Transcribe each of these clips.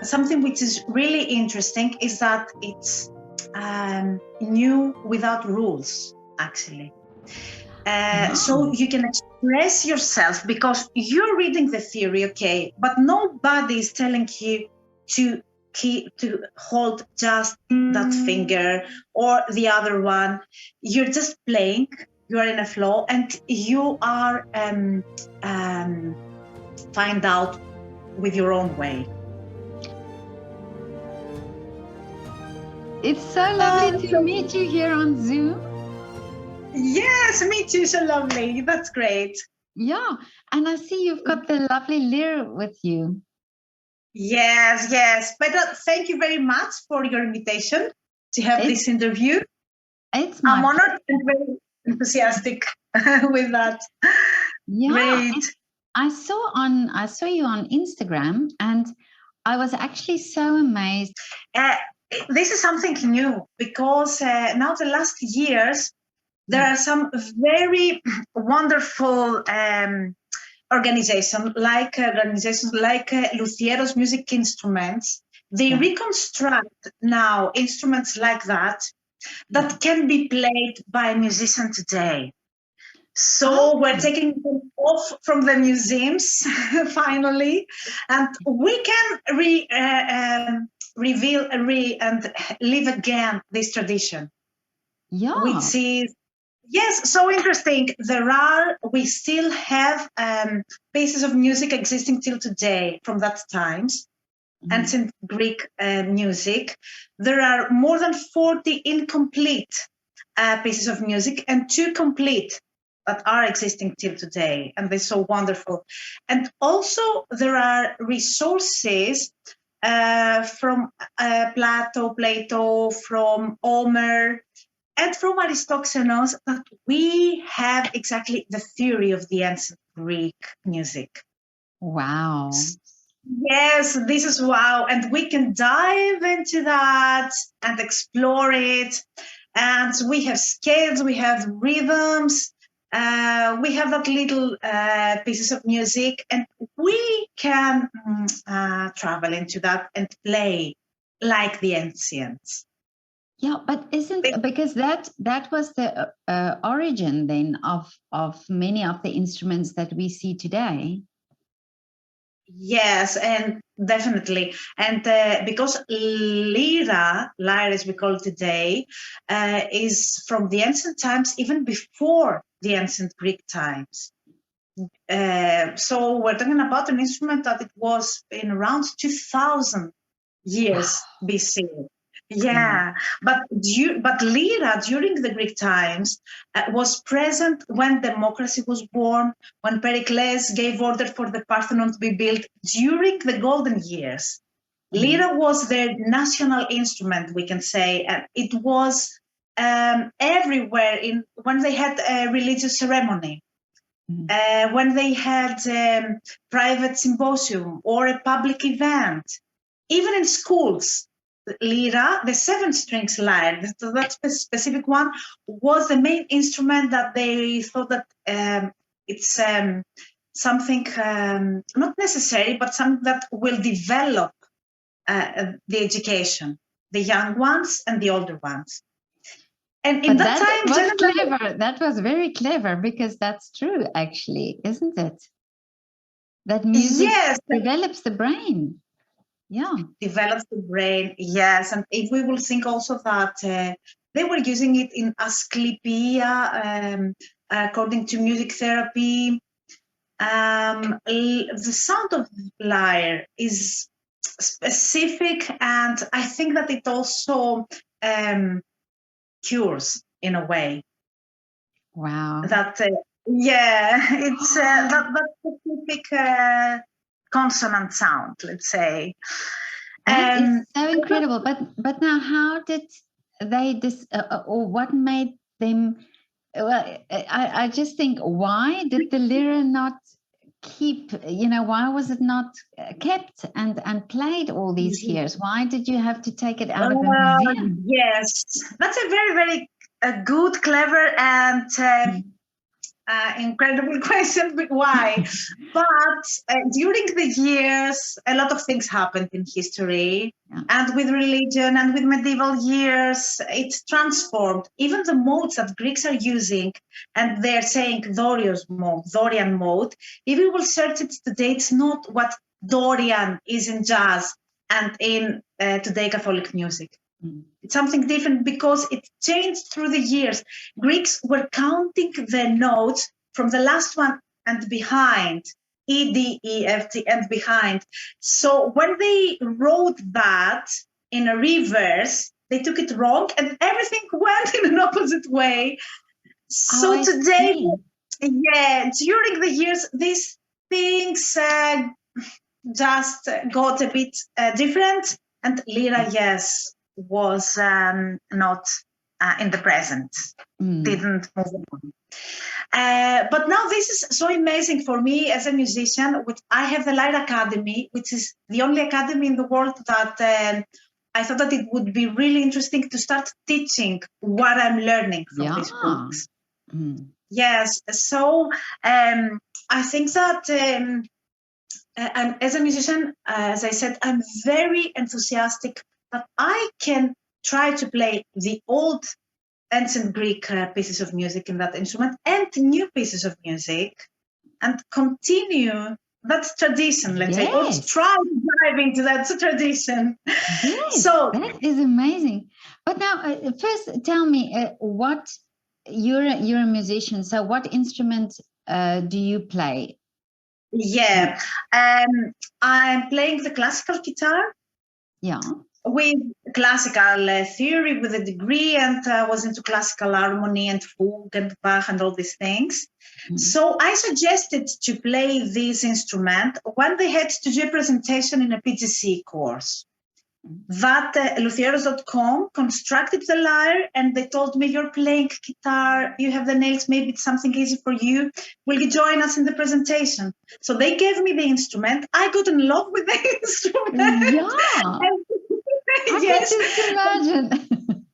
something which is really interesting is that it's new without rules, actually. So you can express yourself because you're reading the theory, okay, but nobody is telling you to hold just that finger or the other one. You're just playing, you are in a flow, and you are find out with your own way. It's so lovely to meet you here on Zoom. Yes, me too. So lovely. That's great. Yeah, and I see you've got the lovely lyre with you. Yes. But thank you very much for your invitation to have this interview. I'm honored and very enthusiastic with that. Yeah, great. I saw you on Instagram, and I was actually so amazed. This is something new because now the last years there are some very wonderful organizations like Luthiero's Music Instruments. They reconstruct now instruments like that can be played by a musician today. So we're taking them off from the museums finally, and we can reveal and live again this tradition. Yeah, which is so interesting. We still have pieces of music existing till today from that times, ancient Greek music. There are more than 40 incomplete pieces of music and 2 complete that are existing till today, and they're so wonderful. And also there are resources from Plato, from Homer, and from Aristotle that we have exactly the theory of the ancient Greek music. Wow. Yes, this is wow. And we can dive into that and explore it. And we have scales, we have rhythms, we have that little pieces of music, and we can travel into that and play like the ancients. Yeah, but because that was the origin then of many of the instruments that we see today. Yes, and definitely, and because lyre, as we call it today, is from the ancient times, even before the ancient Greek times. So we're talking about an instrument that it was in around 2000 years BC. Yeah, but lyra during the Greek times was present when democracy was born, when Pericles gave order for the Parthenon to be built during the golden years. Lyra was their national instrument, we can say, and it was everywhere when they had a religious ceremony. When they had private symposium or a public event, even in schools. Lyra, the 7-strings lyre, that specific one, was the main instrument that they thought that it's something not necessary, but something that will develop the education, the young ones and the older ones. And in that time, was clever. That was very clever because that's true, actually, isn't it? That music develops the brain. Yeah, develops the brain. Yes, and if we will think also that they were using it in Asclepia, according to music therapy. The sound of lyre is specific, and I think that it also cures in a way. Wow. That it's that specific consonant sound, let's say. That is so incredible. But now, how did they or what made them? Well, I just think, why did the lyre not keep? Why was it not kept and played all these years? Why did you have to take it out of the museum? Yes, that's a very, very good, clever, and incredible question, but why? But during the years, a lot of things happened in history, and with religion and with medieval years, it's transformed. Even the modes that Greeks are using, and they're saying Dorian mode. If you will search it today, it's not what Dorian is in jazz and in today Catholic music. It's something different because it changed through the years. Greeks were counting the notes from the last one and behind, E, D, E, F, G, and behind. So when they wrote that in a reverse, they took it wrong and everything went in an opposite way. So today, during the years, these things just got a bit different. And Lyra, yes, was not in the present, didn't move on. But now this is so amazing for me as a musician, which I have the Lyre Academy, which is the only academy in the world that I thought that it would be really interesting to start teaching what I'm learning from these books. Yes, so I think that and as a musician, as I said, I'm very enthusiastic that I can try to play the old ancient Greek pieces of music in that instrument and new pieces of music and continue that tradition, let's say, or try to dive into that tradition. Yes, so that is amazing. But now, first tell me what you're a musician, so what instrument do you play? Yeah, I'm playing the classical guitar. Yeah. With classical theory, with a degree, and was into classical harmony and fugue and Bach and all these things. So I suggested to play this instrument when they had to do a presentation in a PGC course. That luthieros.com constructed the lyre, and they told me, you're playing guitar, you have the nails, maybe it's something easy for you. Will you join us in the presentation? So they gave me the instrument. I got in love with the instrument. Yeah. I can just imagine.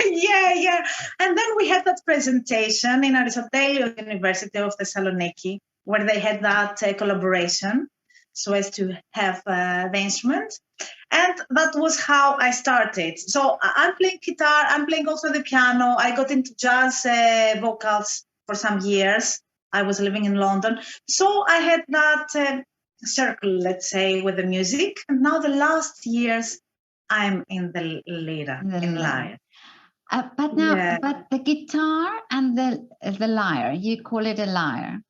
Yeah. And then we had that presentation in Aristotle University of Thessaloniki, where they had that collaboration so as to have the instrument. And that was how I started. So I'm playing guitar, I'm playing also the piano. I got into jazz vocals for some years. I was living in London. So I had that circle, let's say, with the music. And now the last years, I'm in the lyre. But now, but the guitar and the lyre, you call it a lyre.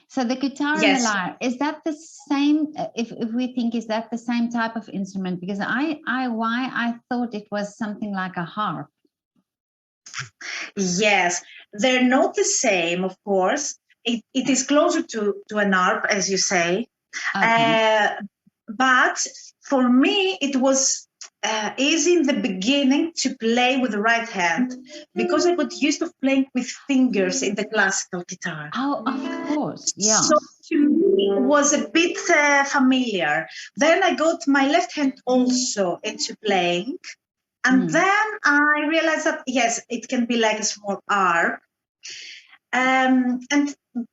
So the guitar and the lyre, is that the same? If we think, is that the same type of instrument? Because I thought it was something like a harp. Yes, they're not the same, of course. It is closer to an harp, as you say. Okay. But for me, it was easy in the beginning to play with the right hand because I got used to playing with fingers in the classical guitar. Oh, of course, yeah. So to me, it was a bit familiar. Then I got my left hand also into playing. And then I realized that, yes, it can be like a small harp. And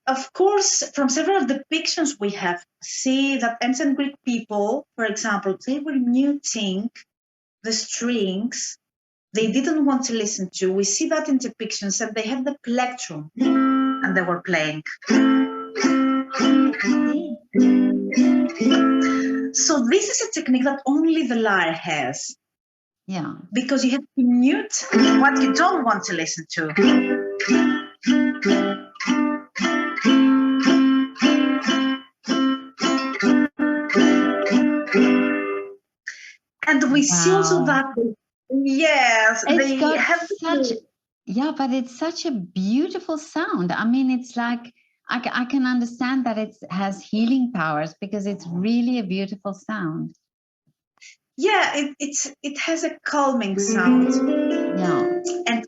of course, from several depictions we have, see that ancient Greek people, for example, they were muting the strings they didn't want to listen to. We see that in depictions, and they had the plectrum, and they were playing. So this is a technique that only the lyre has. Yeah. Because you have to mute what you don't want to listen to. And we see also that, yes, it's they got have such, but it's such a beautiful sound. I mean, it's like, I can understand that it has healing powers because it's really a beautiful sound. Yeah, it has a calming sound. Yeah. And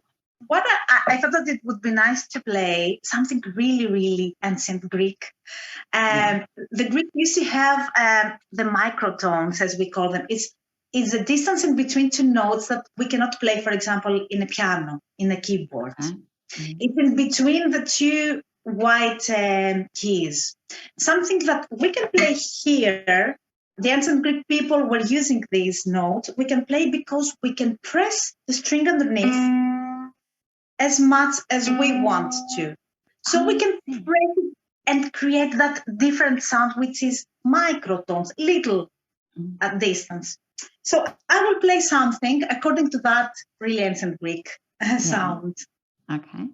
what I thought that it would be nice to play something really, really ancient Greek. The Greek used to have the microtones, as we call them. It's the distance in between two notes that we cannot play, for example, in a piano, in a keyboard. It's in between the two white keys. Something that we can play here. The ancient Greek people were using these notes. We can play because we can press the string underneath as much as we want to. So we can press and create that different sound, which is microtones, little at distance. So I will play something according to that really ancient Greek sound. Okay.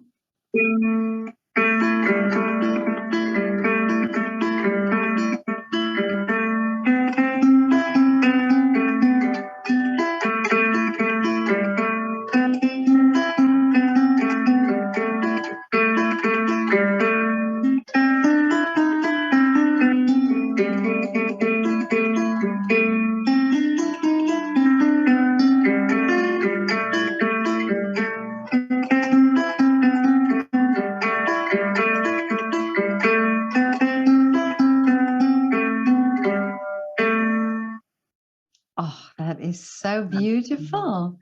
Oh, that is so beautiful.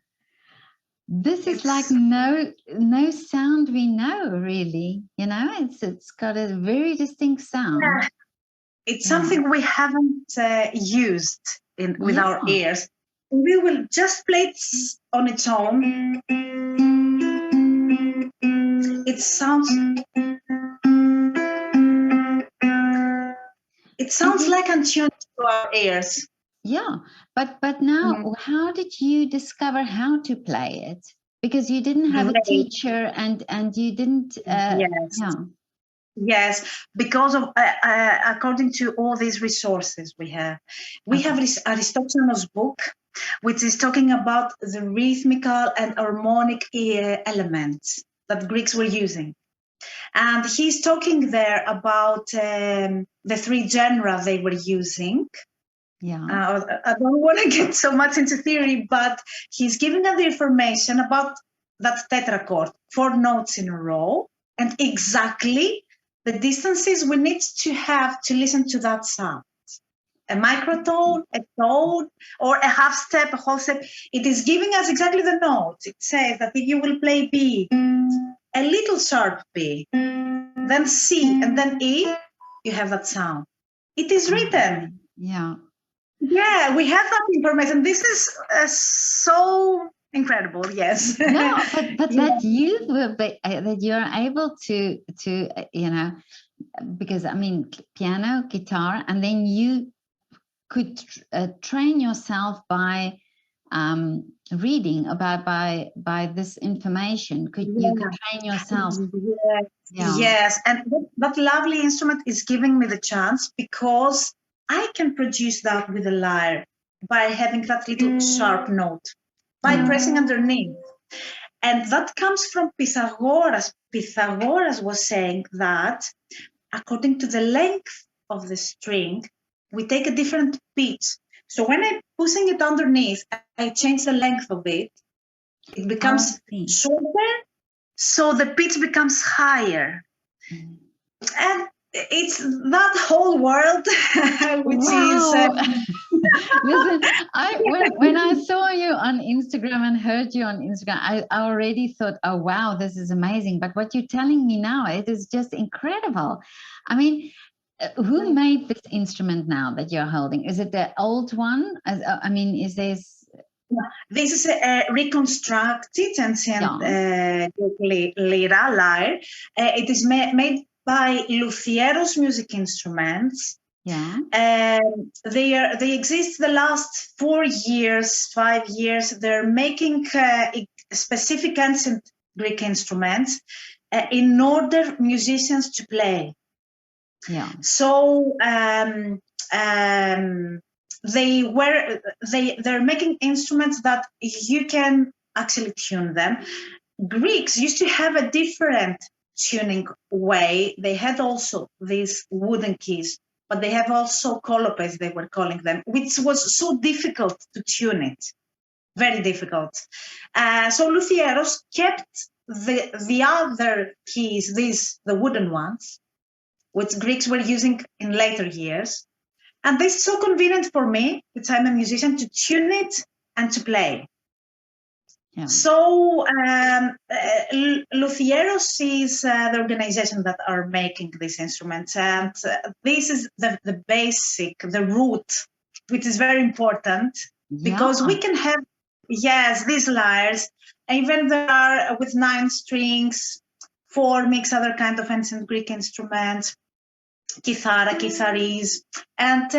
This is like no sound we know, really. You know, it's got a very distinct sound. Yeah. It's something we haven't used with our ears. We will just play it on its own. It sounds like untuned to our ears. Yeah, but now, how did you discover how to play it? Because you didn't have a teacher, and you didn't. Yes, because of according to all these resources we have Aristotle's book, which is talking about the rhythmical and harmonic elements that Greeks were using. And he's talking there about the three genera they were using. Yeah. I don't want to get so much into theory, but he's giving us the information about that tetrachord, 4 notes in a row, and exactly the distances we need to have to listen to that sound. A microtone, a tone, or a half step, a whole step. It is giving us exactly the notes. It says that if you will play B, a little sharp B, then C, and then E, you have that sound. It is written. Yeah. Yeah, we have that information. This is so incredible. Yes. No, but that you are able to because I mean piano, guitar, and then you could train yourself by reading about by this information. You could train yourself. Yes, and that lovely instrument is giving me the chance because I can produce that with a lyre by having that little sharp note, by pressing underneath. And that comes from Pythagoras. Pythagoras was saying that according to the length of the string, we take a different pitch. So when I'm pushing it underneath, I change the length of it. It becomes shorter, so the pitch becomes higher. And it's that whole world, which is... Listen, when I saw you on Instagram and heard you on Instagram, I already thought, oh, wow, this is amazing. But what you're telling me now, it is just incredible. I mean, who made this instrument now that you're holding? Is it the old one? I mean, is this... This is a reconstructed ancient Greek lyre. It is made by luthieros music instruments. Yeah. They exist the last 4 years, 5 years. They're making specific ancient Greek instruments in order musicians to play. Yeah. So they're making instruments that you can actually tune them. Greeks used to have a different tuning way. They had also these wooden keys, but they have also colopes, they were calling them, which was so difficult to tune it, very difficult. So luthieros kept the other keys, the wooden ones, which Greeks were using in later years. And this is so convenient for me, which I'm a musician, to tune it and to play. Yeah. So Luthieros is the organization that are making these instruments, and this is the basic, the root, which is very important because we can have, yes, these lyres, even there are with 9 strings, 4 mix other kind of ancient Greek instruments, kithara, kitharis, and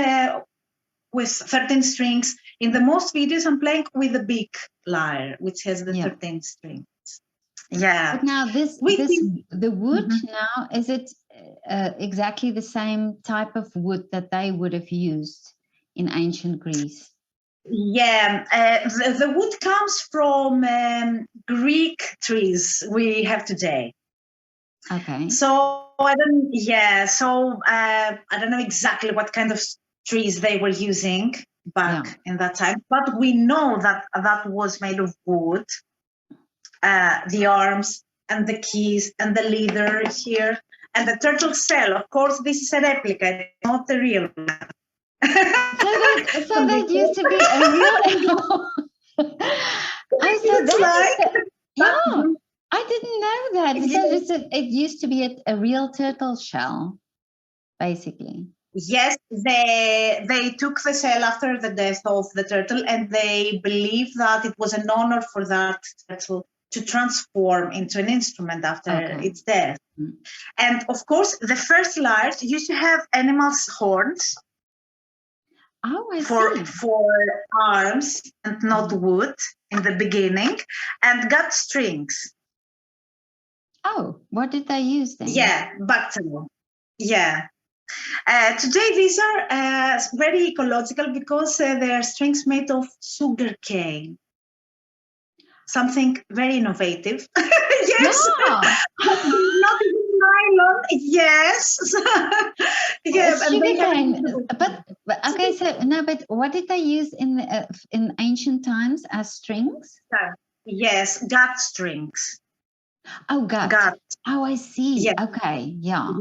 with 13 strings. In the most videos, I'm playing with the big lyre, which has the 13 strings. Yeah. But now the wood now, is it exactly the same type of wood that they would have used in ancient Greece? Yeah, the wood comes from Greek trees we have today. Okay. So I don't know exactly what kind of trees they were using back in that time, but we know that that was made of wood. The arms and the keys and the leader here and the turtle shell. Of course, this is a replica, not the real one. So that used to be a real. I didn't know that. So it used to be a real turtle shell, basically. Yes, they took the shell after the death of the turtle, and they believe that it was an honor for that turtle to transform into an instrument after its death. And of course, the first lyres used to have animals' horns for arms and not wood in the beginning, and got strings. Oh, what did they use then? Yeah, buccal. Yeah. Today, these are very ecological because they are strings made of sugar cane. Something very innovative. Yes. Not even nylon. Yes. Yeah, sugar cane. But okay, so no, but what did they use in ancient times as strings? Yes, gut strings. Oh, gut. Oh, I see. Yeah. Okay, yeah.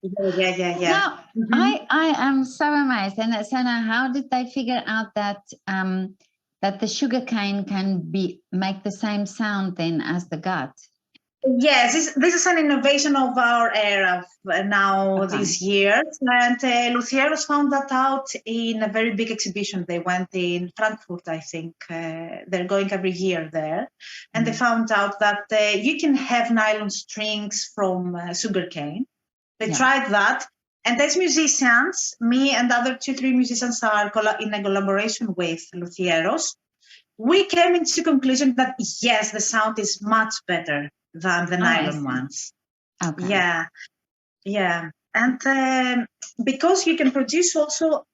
Yeah. Now, I am so amazed. And so now, how did they figure out that that the sugar cane can make the same sound then as the gut? Yes, this is an innovation of our era now these years. And Luthieros found that out in a very big exhibition. They went in Frankfurt, I think. They're going every year there. And they found out that you can have nylon strings from sugarcane. They tried that. And as musicians, me and other 2-3 musicians are in a collaboration with Luthieros. We came into the conclusion that yes, the sound is much better than the nylon ones. Okay. Yeah. And because you can produce also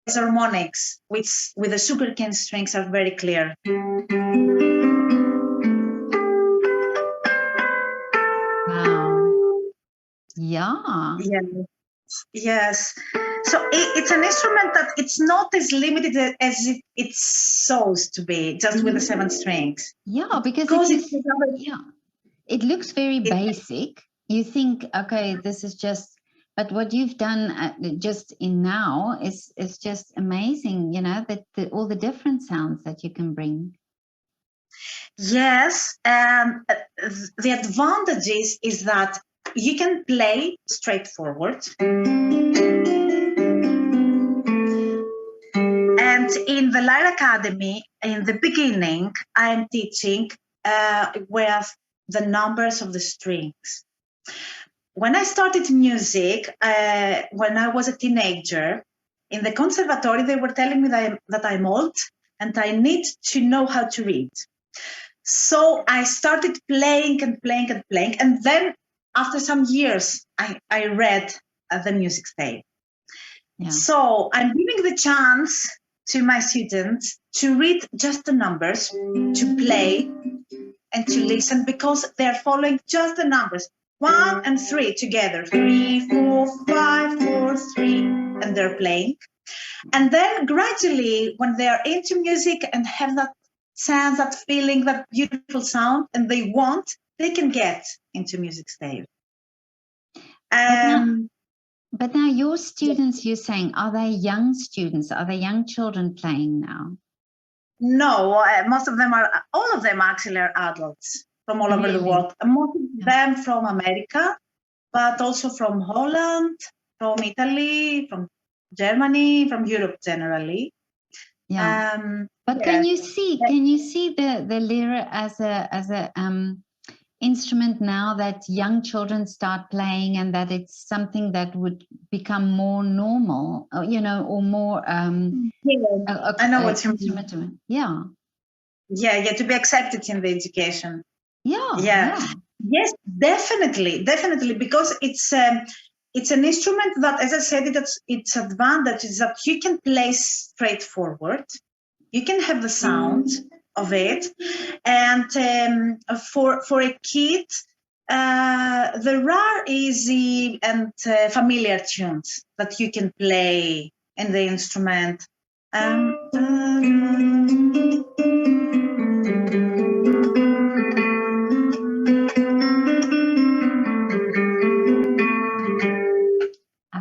harmonics, which with the sugarcane strings are very clear. Wow. Yeah. Yes. So it's an instrument that it's not as limited as it's supposed to be, just with the 7 strings. Yeah, because it looks very basic. You think, okay, this is just, but what you've done just in now is just amazing. You know that all the different sounds that you can bring. Yes, the advantages is that you can play straightforward. And in the Lyre Academy, in the beginning, I'm teaching with the numbers of the strings. When I started music, when I was a teenager, in the conservatory, they were telling me that I'm old and I need to know how to read. So I started playing and playing and playing. And then after some years, I read the music scale. Yeah. So I'm giving the chance to my students to read just the numbers, to play and to listen, because they're following just the numbers. 1 and 3 together. 3, 4, 5, 4, 3, and they're playing. And then gradually, when they are into music and have that sound, that feeling, that beautiful sound, and they can get into music stage. But now your students, you're saying, are they young students? Are they young children playing now? No, most of them are, all of them actually are adults from all over the Really? world. Most of them from America, but also from Holland, from Italy, from Germany, from Europe generally. Yeah. But Yeah. can you see the lyre as a instrument now that young children start playing, and that it's something that would become more normal, or more Yeah, I know what you mean. instrument. Yeah. Yeah, to be accepted in the education. Yeah. Yes, definitely, because it's an instrument that, as I said, its advantage is that you can play straightforward. You can have the sound of it, and for a kid, there are easy and familiar tunes that you can play in the instrument.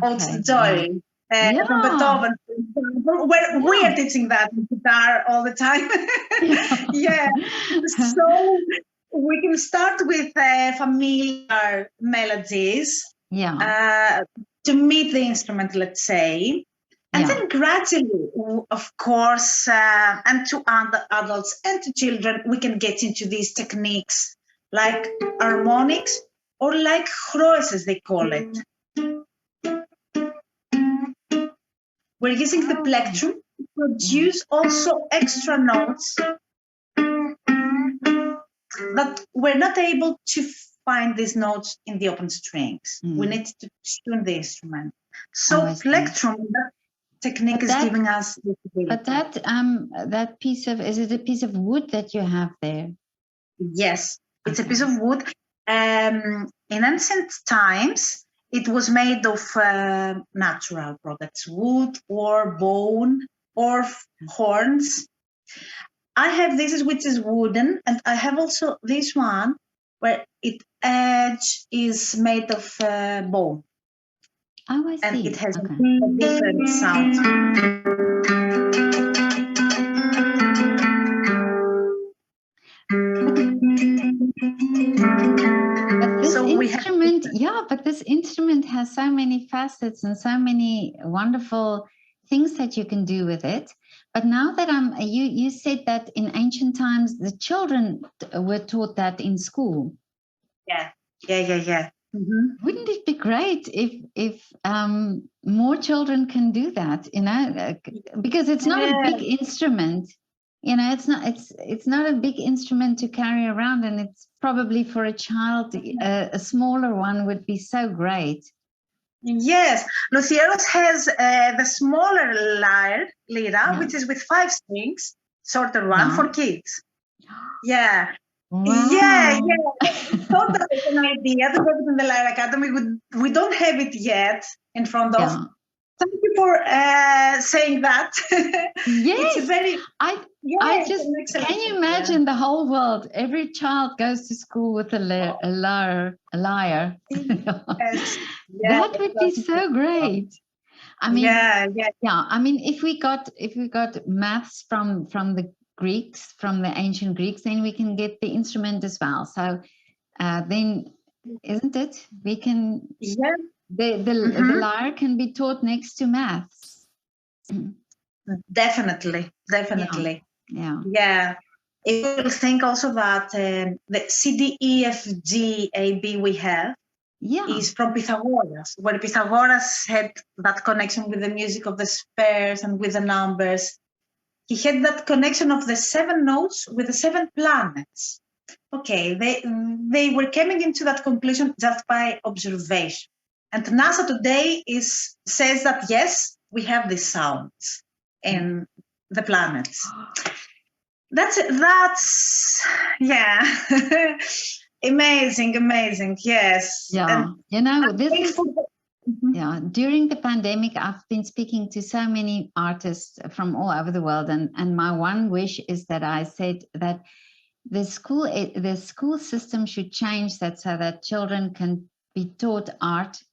Okay. Joy from Beethoven, where we are teaching that in guitar all the time. Yeah. So we can start with familiar melodies to meet the instrument, let's say. And then gradually, of course, and to adults and to children, we can get into these techniques like harmonics or like recourses, they call it. We're using the plectrum to produce also extra notes that we're not able to find these notes in the open strings. We need to tune the instrument. So plectrum, that technique is giving us this ability. But that piece of, is it a piece of wood that you have there? Yes, it's a piece of wood. In ancient times, it was made of natural products, wood or bone or horns. I have this which is wooden, and I have also this one where its edge is made of bone. Oh, I see. And it has a different sound. But this instrument has so many facets and so many wonderful things that you can do with it. But now that you said that in ancient times the children were taught that in school. Yeah. Mm-hmm. Wouldn't it be great if more children can do that? Because it's not a big instrument. It's not a big instrument to carry around, and it's probably for a child, a smaller one would be so great. Yes, Lucieros has the smaller lyre, which is with 5 strings, shorter one for kids. Yeah. Wow. Yeah. Totally an idea to have it in the Lyre Academy. We don't have it yet in front of. Yeah. Thank you for saying that. Yes. It's very. Can you imagine the whole world? Every child goes to school with a lyre. Yes. That would be so great. I mean, I mean, if we got maths from the Greeks, from the ancient Greeks, then we can get the instrument as well. So then, isn't it? We can. Yeah. The lyre can be taught next to maths. Definitely. Yeah. If you think also that the C, D, E, F, G, A, B we have is from Pythagoras, where Pythagoras had that connection with the music of the spheres and with the numbers. He had that connection of the 7 notes with the 7 planets. Okay, they were coming into that conclusion just by observation. And NASA today says that yes, we have these sounds in the planets. That's amazing. Yes. Yeah. And this is. Yeah, during the pandemic, I've been speaking to so many artists from all over the world, and my one wish is that I said that the school system should change that so that children can be taught art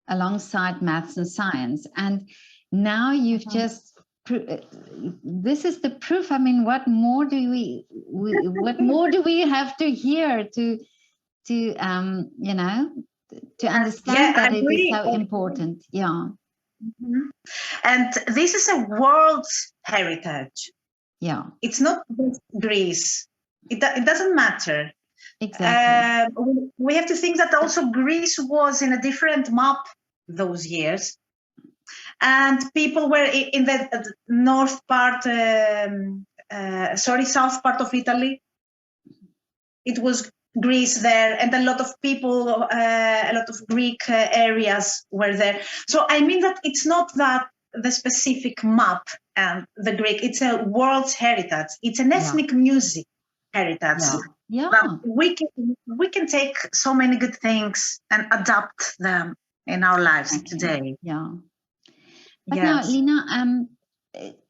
alongside maths and science. And now you've just this is the proof. I mean, what more do we have to hear to you know, to understand that I it is agree. so important? Yeah. Mhm. And this is a world heritage. Yeah. It's not just Greece. It doesn't matter. Exactly. We have to think that also Greece was in a different map those years, and people were in the south part of Italy. It was Greece there, and a lot of people, a lot of Greek areas were there. So I mean that it's not that the specific map and the Greek, it's a world heritage. It's an ethnic music heritage. Yeah. That we can take so many good things and adapt them in our lives today. Yeah. But now, Lina,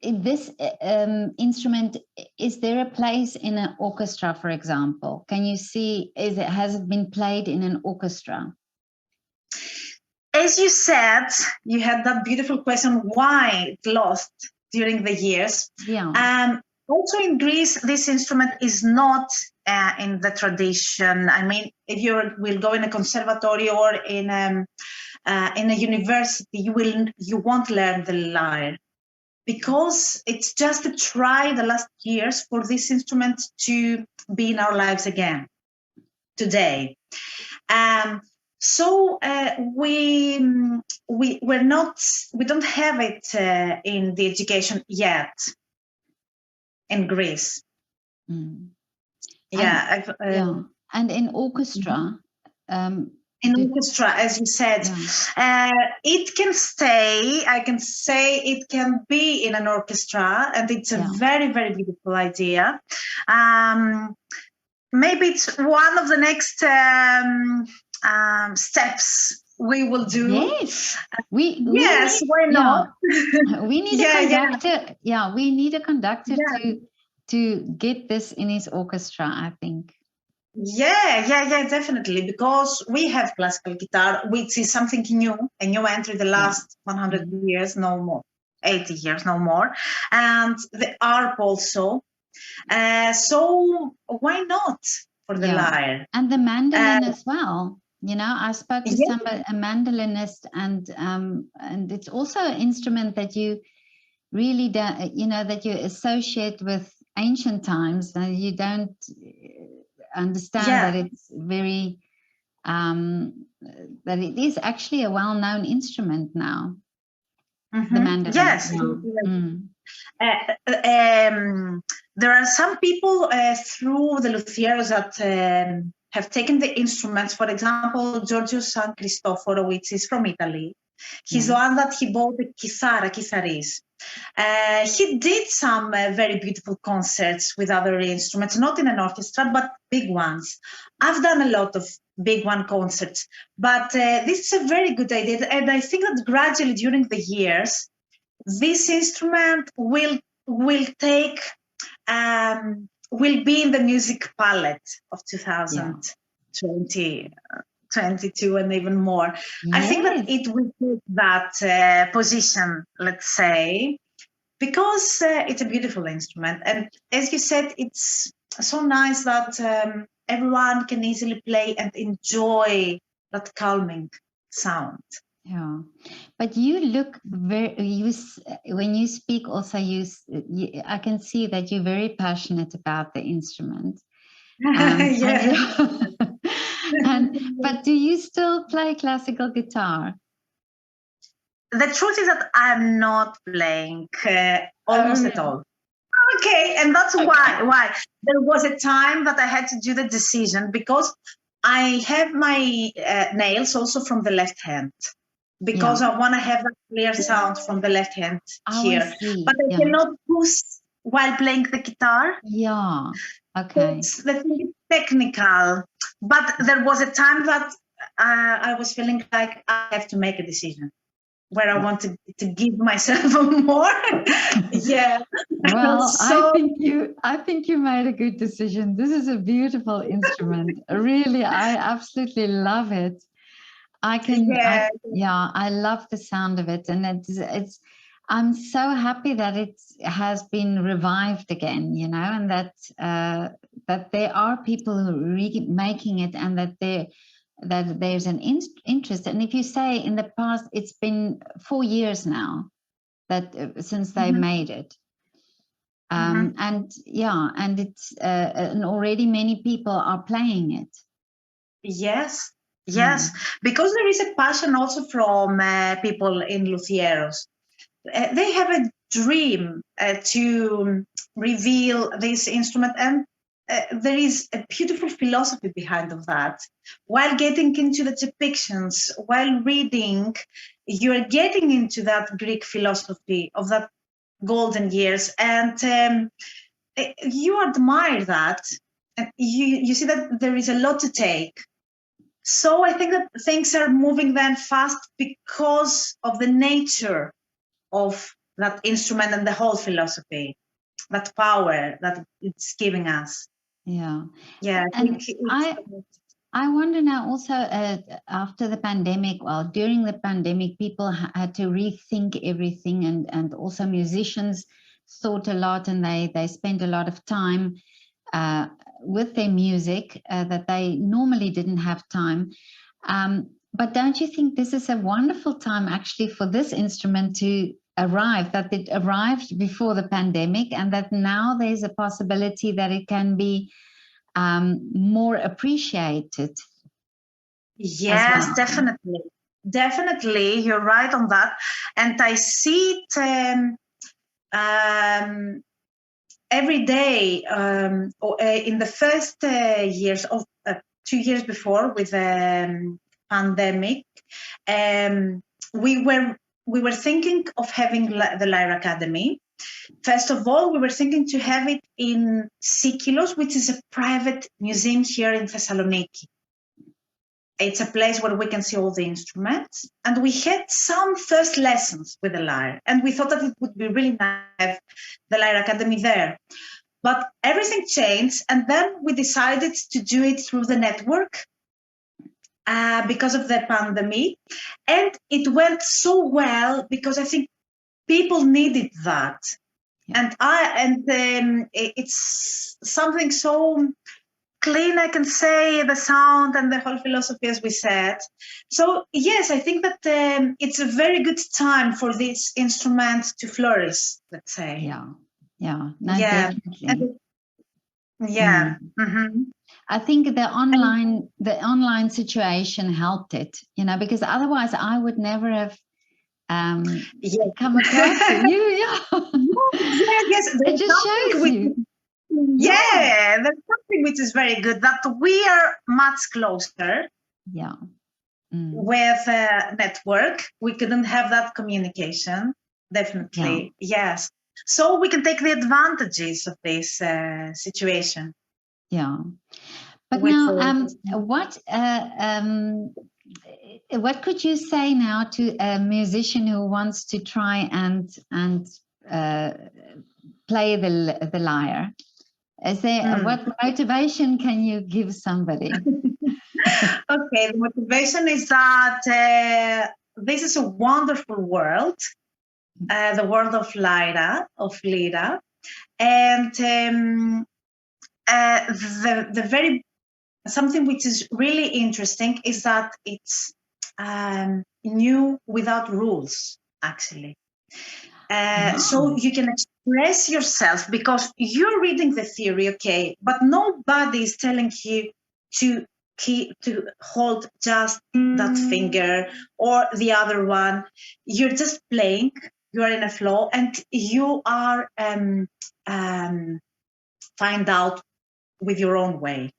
this instrument, is there a place in an orchestra, for example? Can you see, has it been played in an orchestra? As you said, you had that beautiful question, why it lost during the years. Yeah. Also in Greece, this instrument is not in the tradition. I mean, if you will go in a conservatory or in a university, you won't learn the lyre, because it's just a try the last years for this instrument to be in our lives again today. So we don't have it in the education yet in Greece. Mm. Yeah, and in orchestra. In orchestra, as you said, it can stay. I can say it can be in an orchestra, and it's a very, very beautiful idea. Maybe it's one of the next steps we will do. Yes, why not? We need a conductor. Yeah, we need a conductor to get this in his orchestra, I think. Yeah, definitely, because we have classical guitar, which is something new, a new entry the last 100 years, no more, 80 years, no more, and the harp also. So why not for the lyre? And the mandolin as well. You know, I spoke to somebody, a mandolinist, and it's also an instrument that you really don't, you know, that you associate with ancient times, and you don't understand that it's very, that it is actually a well-known instrument now. The mandolin. Yes. There are some people through the luthiers that have taken the instruments. For example, Giorgio San Cristoforo, which is from Italy. He's the one that he bought the kitharis. He did some very beautiful concerts with other instruments, not in an orchestra, but big ones. I've done a lot of big one concerts, but this is a very good idea. And I think that gradually during the years, this instrument will be in the music palette of 2022 and even more. I think that it will take that position, let's say, because it's a beautiful instrument. And as you said, it's so nice that everyone can easily play and enjoy that calming sound. Yeah, but you look when you speak also, I can see that you're very passionate about the instrument. But do you still play classical guitar? The truth is that I'm not playing almost at all. Okay, and that's why there was a time that I had to do the decision, because I have my nails also from the left hand, because I want to have a clear sound from the left hand here, but I cannot push while playing the guitar. Yeah, okay. The thing is technical, but there was a time that I was feeling like I have to make a decision where I want to give myself more. Well, so, I think you made a good decision. This is a beautiful instrument. Really, I absolutely love it. I love the sound of it, and I'm so happy that it has been revived again, you know, and that that there are people who are making it, and that there's an interest. And if you say in the past, it's been 4 years now that since they made it. And yeah, and it's and already many people are playing it. Yes, yes, because there is a passion also from people in luthieros. They have a dream to reveal this instrument, and there is a beautiful philosophy behind of that. While getting into the depictions, while reading, you're getting into that Greek philosophy of that golden years, and you admire that, and you see that there is a lot to take. So I think that things are moving then fast because of the nature of that instrument and the whole philosophy, that power that it's giving us. Yeah. Yeah, I wonder now also after the pandemic, well, during the pandemic, people had to rethink everything, and also musicians thought a lot, and they spent a lot of time with their music that they normally didn't have time. But don't you think this is a wonderful time actually for this instrument to arrive, that it arrived before the pandemic, and that now there's a possibility that it can be more appreciated? Yes, well. Definitely, you're right on that. And I see it every day. In the first years of 2 years before with the pandemic, we were thinking of having the Lyre Academy. First of all, we were thinking to have it in Sikilos, which is a private museum here in Thessaloniki. It's a place where we can see all the instruments. And we had some first lessons with the lyre, and we thought that it would be really nice to have the Lyre Academy there. But everything changed, and then we decided to do it through the network because of the pandemic. And it went so well because I think people needed that. Yeah. And it's something so clean, I can say, the sound and the whole philosophy, as we said. So yes, I think that it's a very good time for this instrument to flourish, let's say. No, definitely. I think the online situation helped it, you know, because otherwise I would never have come across you. Yes, it just shows you. There's something which is very good, that we are much closer. With a network. We couldn't have that communication, definitely. Yes. So we can take the advantages of this situation. Yeah. But now, what could you say now to a musician who wants to try and play the lyre? Is there what motivation can you give somebody? Okay, the motivation is that this is a wonderful world, the world of Lyra, and the very something which is really interesting is that it's new without rules, actually. So you can express yourself because you're reading the theory, okay, but nobody is telling you to hold just that finger or the other one. You're just playing, you are in a flow, and you are find out with your own way.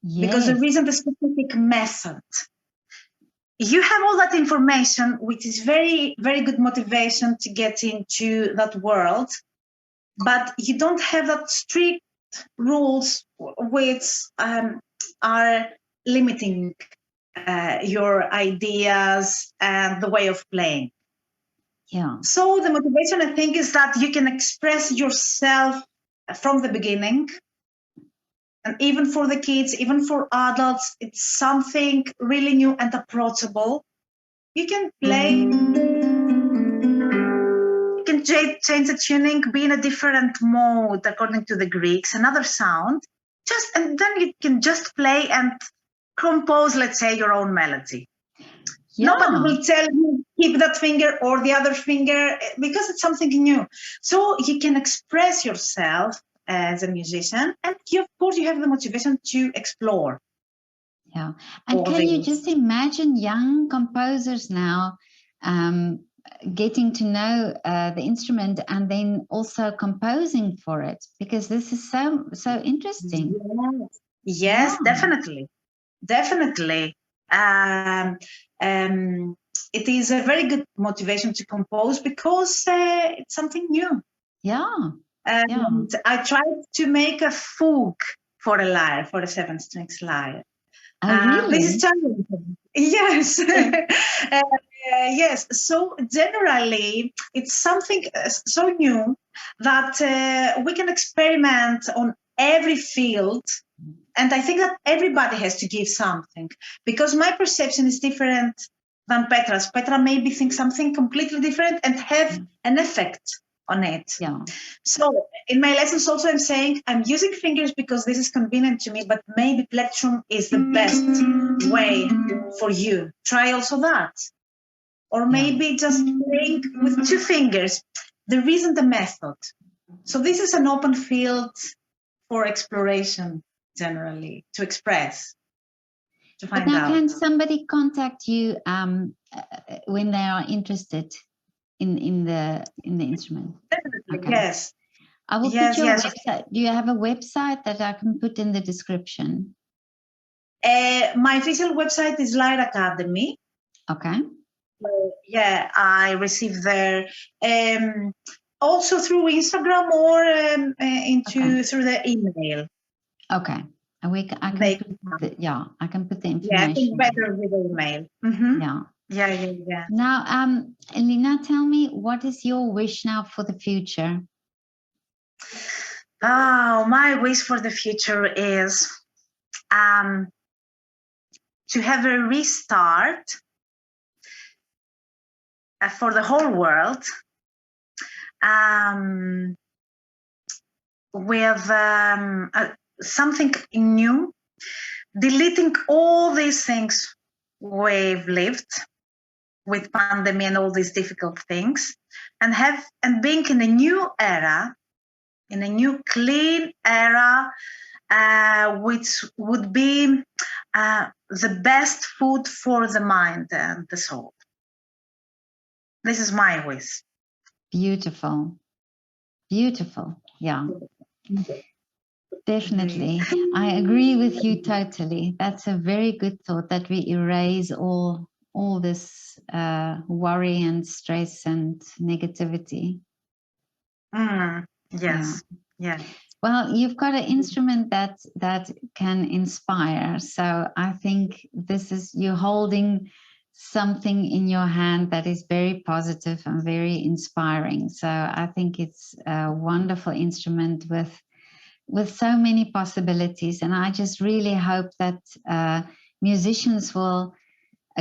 Because there isn't a specific method. You have all that information, which is very, very good motivation to get into that world, but you don't have that strict rules which are limiting your ideas and the way of playing. Yeah. So the motivation, I think, is that you can express yourself from the beginning. And even for the kids, even for adults, it's something really new and approachable. You can play change the tuning, be in a different mode according to the Greeks, another sound, and then you can just play and compose, let's say, your own melody. Yeah. Nobody will tell you keep that finger or the other finger because it's something new. So you can express yourself as a musician, and of course you have the motivation to explore. Yeah. And can you just imagine young composers now getting to know the instrument and then also composing for it, because this is so interesting. Yes, definitely. It is a very good motivation to compose because it's something new. Yeah. I tried to make a fugue for a lyre, for a 7-string lyre. Really? This is challenging. Yes. Yes. So generally, it's something so new that we can experiment on every field. And I think that everybody has to give something, because my perception is different than Petra's. Petra maybe thinks something completely different and have an effect on it. Yeah. So in my lessons also I'm saying I'm using fingers because this is convenient to me, but maybe plectrum is the best way for you. Try also that. Or maybe just playing with 2 fingers. There isn't a method. So this is an open field for exploration, generally, to express, to find but now out. Can somebody contact you when they are interested in the instrument? Definitely, okay. Yes. I will put your website. Do you have a website that I can put in the description? My official website is Lyre Academy. Okay. Yeah, I receive there also through Instagram or through the email. Okay. I can put the information. Yeah, I think better with the email. Mm-hmm. Yeah. Now, Lina, tell me, what is your wish now for the future? Oh, my wish for the future is to have a restart for the whole world with something new, deleting all these things we've lived with pandemic and all these difficult things, and being in a new era, in a new clean era, which would be the best food for the mind and the soul. This is my wish. Beautiful. Yeah. Definitely. I agree with you totally. That's a very good thought, that we erase all this worry and stress and negativity. Yes. Yeah. Well, you've got an instrument that can inspire. So I think you're holding something in your hand that is very positive and very inspiring. So I think it's a wonderful instrument with so many possibilities. And I just really hope that musicians will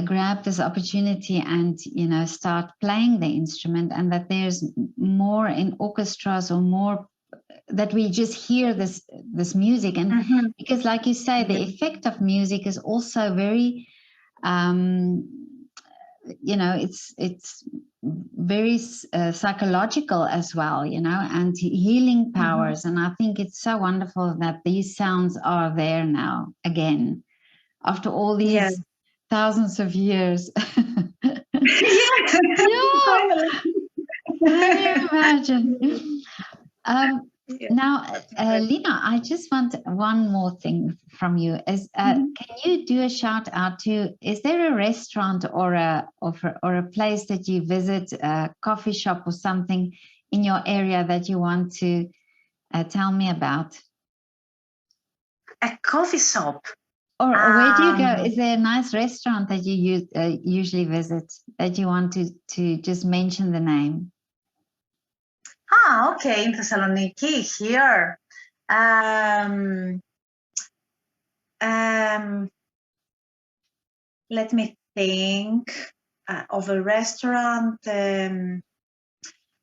grab this opportunity and start playing the instrument, and that there's more in orchestras, or more that we just hear this music. And because, like you say, the effect of music is also very it's very psychological as well, and healing powers. And I think it's so wonderful that these sounds are there now again after all these thousands of years. Can you imagine? Now, Lina, I just want one more thing from you. Can you do a shout out to? Is there a restaurant or a place that you visit, a coffee shop or something in your area that you want to tell me about? A coffee shop. Or where do you go? Is there a nice restaurant that you usually visit that you want to just mention the name? Okay, in Thessaloniki, here. Let me think of a restaurant.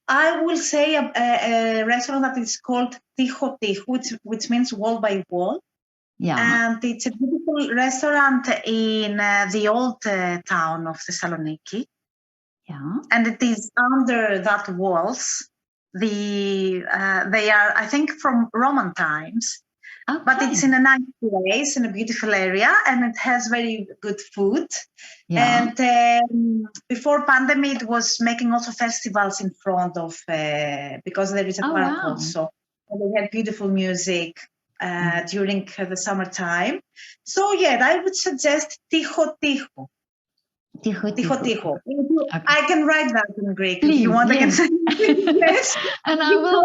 I will say a restaurant that is called Toixo Toixo, which means wall by wall. Yeah. And it's a beautiful restaurant in the old town of Thessaloniki. Yeah. And it is under that walls. They are, I think, from Roman times. Okay. But it's in a nice place, in a beautiful area, and it has very good food. Yeah. And before pandemic, it was making also festivals in front of, because there is a Oh, park wow. also. And they had beautiful music during the summertime. So yeah, I would suggest Toixo Toixo. Toixo Toixo Toixo. Toixo. Okay. I can write that in Greek Please, if you want. yes. I can yes. And I will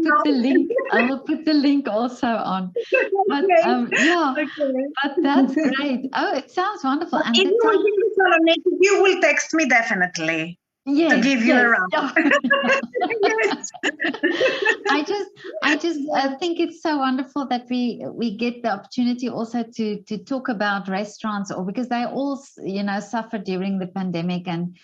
put the link. I will put the link also on. But yeah, Okay. but that's great. Oh, it sounds wonderful. And If the you will town, be in Thessaloniki, you will text me definitely yes, to give you a round. Yes. I just think it's so wonderful that we get the opportunity also to talk about restaurants, or because they all suffer during the pandemic, and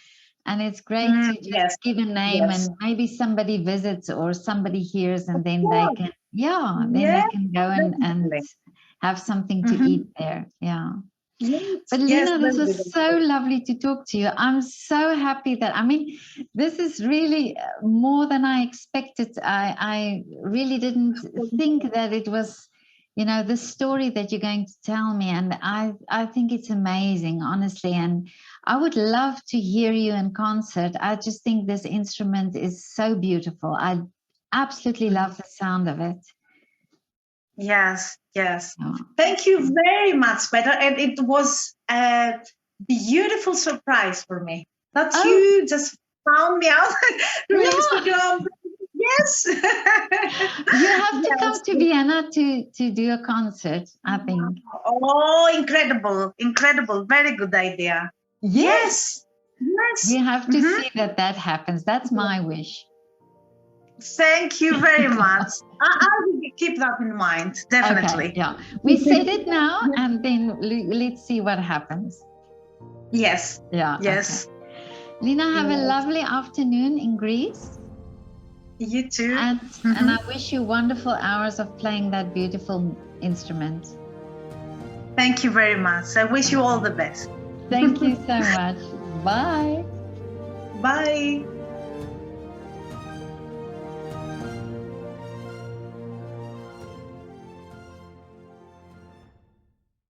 it's great to just Yes. give a name, Yes. and maybe somebody visits or somebody hears, and Of then course. they can they Yes, can go and definitely. have something to eat there. Yeah. Yes, But yes, Lina, this very was good. so lovely to talk to you. I'm so happy that, I mean, this is really more than I expected. I really didn't think that it was, the story that you're going to tell me. And I think it's amazing, honestly. And I would love to hear you in concert. I just think this instrument is so beautiful. I absolutely love the sound of it. Yes, yes. Yeah. Thank you very much, Peter. And it was a beautiful surprise for me that you just found me out through Instagram. Yes. You have to come to Vienna to do a concert, I think. Oh, incredible. Incredible. Very good idea. Yes. Yes. You have to see that happens. That's my wish. Thank you very much. I will keep that in mind, definitely. Okay, yeah. We said it now, and then let's see what happens. Yes. Yeah. Yes. Okay. Lina, have a lovely afternoon in Greece. You too. And I wish you wonderful hours of playing that beautiful instrument. Thank you very much. I wish you all the best. Thank you so much. Bye. Bye.